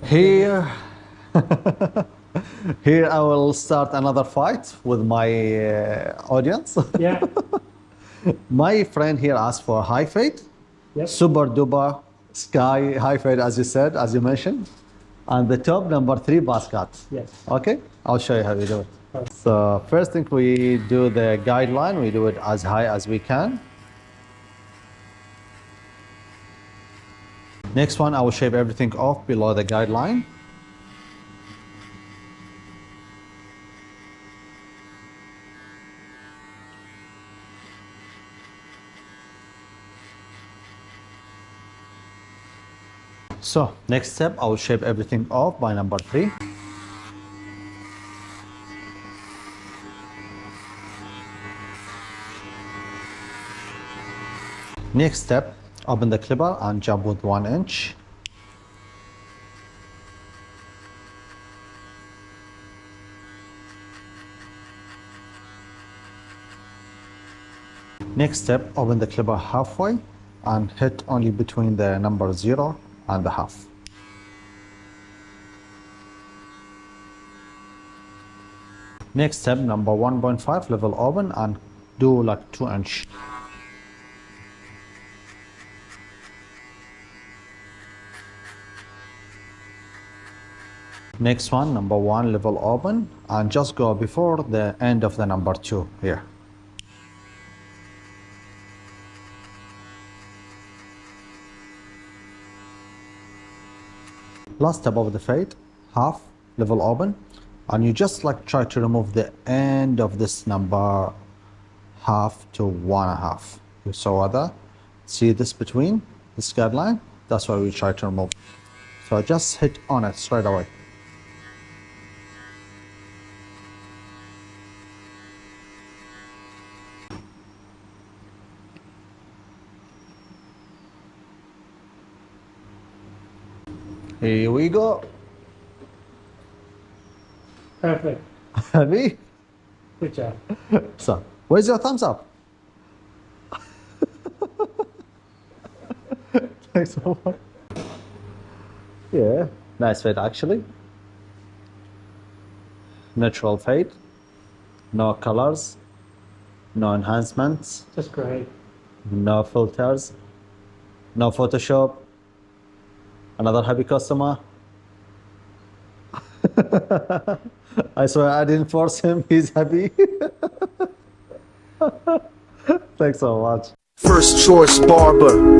Here, here I will start another fight with my audience. Yeah. My friend here asked for high fade, Yep. super duper sky high fade, as you said, as you mentioned, and the top number 3 buzzcut. Yes. Okay, I'll show you how we do it. Okay. So first thing we do the guideline, we do it as high as we can. Next one, I will shave everything off below the guideline. So next step, I will shape everything off by number 3. Next step, open the clipper and jump with 1 inch. Next step, open the clipper halfway and hit only between the number 0 and the half. Next step, number 1.5, level open and do like 2 inch. Next one, number 1, level open and just go before the end of the number 2 here. Last step of the fade, half, level open, and you just like try to remove the end of this number half to 1.5. You saw that? See this between this guideline? That's why we try to remove. So just hit on it straight away. Here we go. Perfect. Heavy. Good job. So, where's your thumbs up? Thanks so much. Yeah, nice fade actually. Natural fade. No colors. No enhancements. Just great. No filters. No Photoshop. Another happy customer. I swear I didn't force him, he's happy. Thanks so much. First choice barber.